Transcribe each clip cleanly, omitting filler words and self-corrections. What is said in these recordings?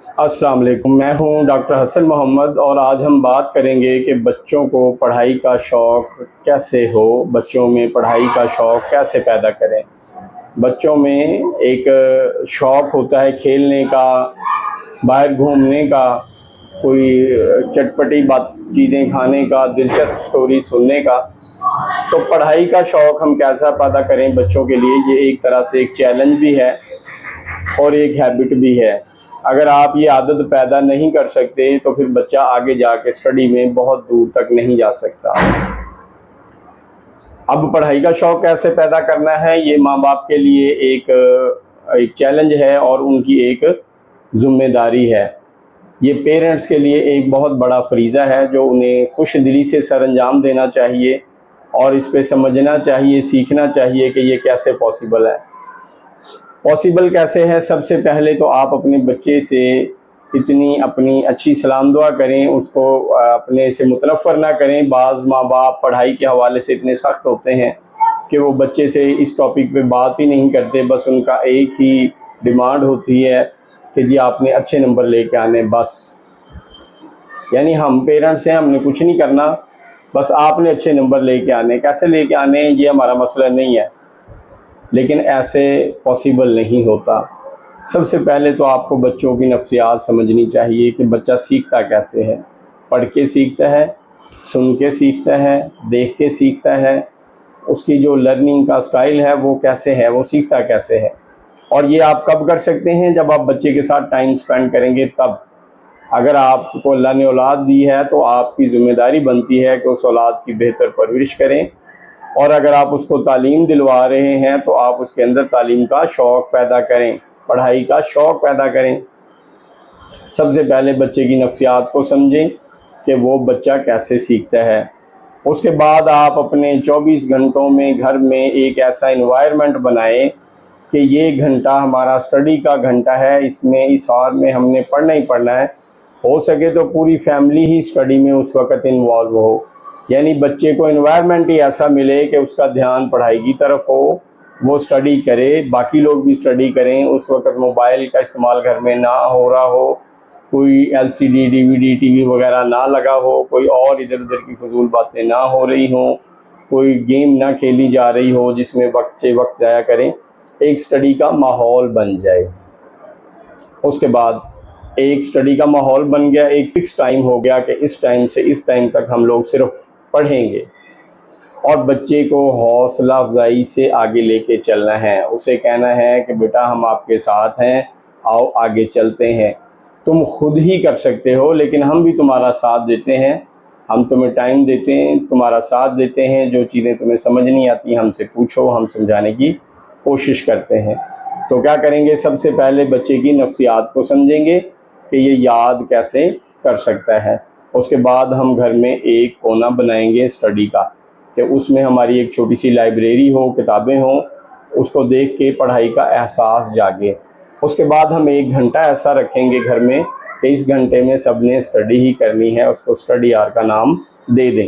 अस्सलाम वालेकुम। मैं हूं डॉक्टर हसन मोहम्मद और आज हम बात करेंगे कि बच्चों को पढ़ाई का शौक़ कैसे हो, बच्चों में पढ़ाई का शौक़ कैसे पैदा करें। बच्चों में एक शौक़ होता है खेलने का, बाहर घूमने का, कोई चटपटी बात चीज़ें खाने का, दिलचस्प स्टोरी सुनने का। तो पढ़ाई का शौक़ हम कैसा पैदा करें बच्चों के लिए, ये एक तरह से एक चैलेंज भी है और एक हैबिट भी है। अगर आप ये आदत पैदा नहीं कर सकते तो फिर बच्चा आगे जाके स्टडी में बहुत दूर तक नहीं जा सकता। अब पढ़ाई का शौक़ कैसे पैदा करना है, ये माँ बाप के लिए एक चैलेंज है और उनकी एक ज़िम्मेदारी है। ये पेरेंट्स के लिए एक बहुत बड़ा फ़रीज़ा है जो उन्हें खुश दिली से सरअंजाम देना चाहिए और इस पे समझना चाहिए, सीखना चाहिए कि ये कैसे पॉसिबल है। पॉसिबल कैसे है? सबसे पहले तो आप अपने बच्चे से इतनी अपनी अच्छी सलाम दुआ करें, उसको अपने से मुतनफ़्फ़र ना करें। बाज़ माँ बाप पढ़ाई के हवाले से इतने सख्त होते हैं कि वो बच्चे से इस टॉपिक पे बात ही नहीं करते। बस उनका एक ही डिमांड होती है कि जी आपने अच्छे नंबर लेके आने, बस। यानी हम पेरेंट्स हैं, हमने कुछ नहीं करना, बस आपने अच्छे नंबर लेके आने। कैसे लेके आने ये हमारा मसला नहीं है, लेकिन ऐसे पॉसिबल नहीं होता। सबसे पहले तो आपको बच्चों की नफ्सियात समझनी चाहिए कि बच्चा सीखता कैसे है। पढ़ के सीखता है, सुन के सीखता है, देख के सीखता है, उसकी जो लर्निंग का स्टाइल है वो कैसे है, वो सीखता कैसे है। और ये आप कब कर सकते हैं? जब आप बच्चे के साथ टाइम स्पेंड करेंगे तब। अगर आपको अल्लाह ने औलाद दी है तो आपकी ज़िम्मेदारी बनती है कि उस औलाद की बेहतर परवरिश करें, और अगर आप उसको तालीम दिलवा रहे हैं तो आप उसके अंदर तालीम का शौक़ पैदा करें, पढ़ाई का शौक़ पैदा करें। सबसे पहले बच्चे की नफ्सियात को समझें कि वो बच्चा कैसे सीखता है। उसके बाद आप अपने 24 घंटों में घर में एक ऐसा एनवायरनमेंट बनाएं कि ये घंटा हमारा स्टडी का घंटा है, इसमें इस आवर में हमने पढ़ना ही पढ़ना है। हो सके तो पूरी फैमिली ही स्टडी में उस वक़्त इन्वॉल्व हो, यानी बच्चे को एनवायरनमेंट ही ऐसा मिले कि उसका ध्यान पढ़ाई की तरफ हो, वो स्टडी करे, बाकी लोग भी स्टडी करें। उस वक़्त मोबाइल का इस्तेमाल घर में ना हो रहा हो, कोई एलसीडी, डीवीडी, टीवी वगैरह ना लगा हो, कोई और इधर उधर की फजूल बातें ना हो रही हों, कोई गेम ना खेली जा रही हो जिसमें बच्चे वक्त ज़ाया करें। एक स्टडी का माहौल बन जाए। उसके बाद एक स्टडी का माहौल बन गया, एक फ़िक्स टाइम हो गया कि इस टाइम से इस टाइम तक हम लोग सिर्फ पढ़ेंगे, और बच्चे को हौसला अफजाई से आगे लेके चलना है। उसे कहना है कि बेटा हम आपके साथ हैं, आओ आगे चलते हैं। तुम खुद ही कर सकते हो, लेकिन हम भी तुम्हारा साथ देते हैं, हम तुम्हें टाइम देते हैं, तुम्हारा साथ देते हैं। जो चीज़ें तुम्हें समझ नहीं आती हमसे पूछो, हम समझाने की कोशिश करते हैं। तो क्या करेंगे? सबसे पहले बच्चे की नफ्सियात को समझेंगे कि ये याद कैसे कर सकता है। उसके बाद हम घर में एक कोना बनाएंगे स्टडी का, कि उसमें हमारी एक छोटी सी लाइब्रेरी हो, किताबें हों, उसको देख के पढ़ाई का एहसास जागे। उसके बाद हम 1 घंटा ऐसा रखेंगे घर में कि इस घंटे में सब ने स्टडी ही करनी है, उसको स्टडी आवर का नाम दे दें।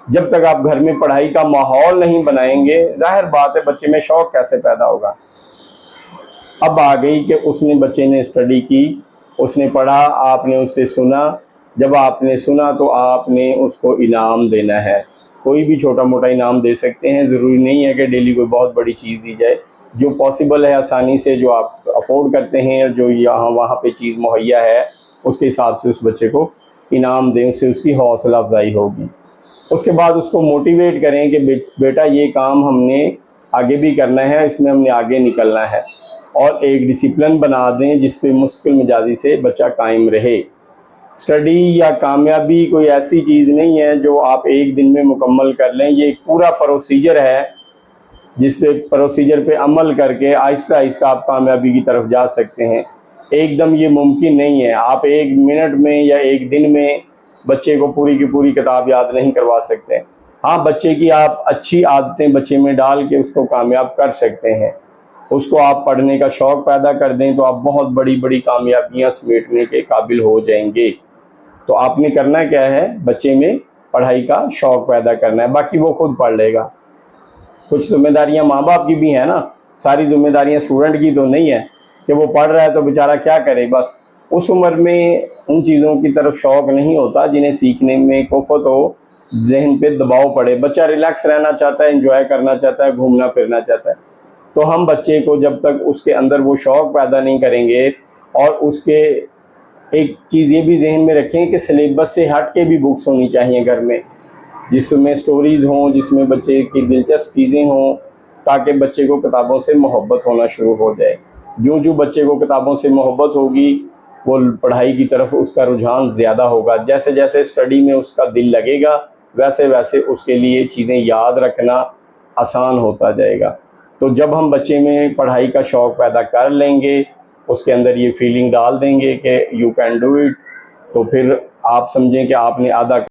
जब तक आप घर में पढ़ाई का माहौल नहीं बनाएंगे, जाहिर बात है बच्चे में शौक़ कैसे पैदा होगा। अब आ गई कि उसने बच्चे ने स्टडी की, उसने पढ़ा, आपने उससे सुना। जब आपने सुना तो आपने उसको इनाम देना है। कोई भी छोटा मोटा इनाम दे सकते हैं, ज़रूरी नहीं है कि डेली कोई बहुत बड़ी चीज़ दी जाए। जो पॉसिबल है आसानी से, जो आप अफोर्ड करते हैं, जो यहाँ वहाँ पे चीज़ मुहैया है, उसके हिसाब से उस बच्चे को इनाम दें, उससे उसकी हौसला अफजाई होगी। उसके बाद उसको मोटिवेट करें कि बेटा ये काम हमने आगे भी करना है, इसमें हमने आगे निकलना है, और एक डिसिप्लिन बना दें जिस पे मुस्तकिल मिजाजी से बच्चा कायम रहे। स्टडी या कामयाबी कोई ऐसी चीज़ नहीं है जो आप एक दिन में मुकम्मल कर लें। ये एक पूरा प्रोसीजर है जिस पे प्रोसीजर पे अमल करके आहिस्ता आहिस्ता आप कामयाबी की तरफ जा सकते हैं। एकदम ये मुमकिन नहीं है। आप 1 मिनट में या 1 दिन में बच्चे को पूरी की पूरी किताब याद नहीं करवा सकते। हाँ, बच्चे की आप अच्छी आदतें बच्चे में डाल के उसको कामयाब कर सकते हैं। उसको आप पढ़ने का शौक़ पैदा कर दें तो आप बहुत बड़ी बड़ी कामयाबियाँ समेटने के काबिल हो जाएंगे। तो आपने करना क्या है? बच्चे में पढ़ाई का शौक़ पैदा करना है, बाकी वो खुद पढ़ लेगा। कुछ ज़िम्मेदारियाँ माँ बाप की भी हैं ना, सारी ज़िम्मेदारियाँ स्टूडेंट की तो नहीं है कि वो पढ़ रहा है तो बेचारा क्या करे, बस उस उम्र में उन चीज़ों की तरफ शौक़ नहीं होता जिन्हें सीखने में कुफ़्फ़त हो, ज़हन पे दबाव पड़े। बच्चा रिलैक्स रहना चाहता है, एंजॉय करना चाहता है, घूमना फिरना चाहता है। तो हम बच्चे को जब तक उसके अंदर वो शौक़ पैदा नहीं करेंगे और उसके एक चीज़ ये भी ज़हन में रखें कि सिलेबस से हट के भी बुक्स होनी चाहिए घर में, जिसमें स्टोरीज़ हों, जिसमें बच्चे की दिलचस्प चीज़ें हों, ताकि बच्चे को किताबों से मोहब्बत होना शुरू हो जाए। जो बच्चे को किताबों से मोहब्बत होगी, वो पढ़ाई की तरफ उसका रुझान ज़्यादा होगा। जैसे जैसे स्टडी में उसका दिल लगेगा, वैसे वैसे उसके लिए चीज़ें याद रखना आसान होता जाएगा। तो जब हम बच्चे में पढ़ाई का शौक़ पैदा कर लेंगे, उसके अंदर ये फीलिंग डाल देंगे कि यू कैन डू इट, तो फिर आप समझें कि आपने आधा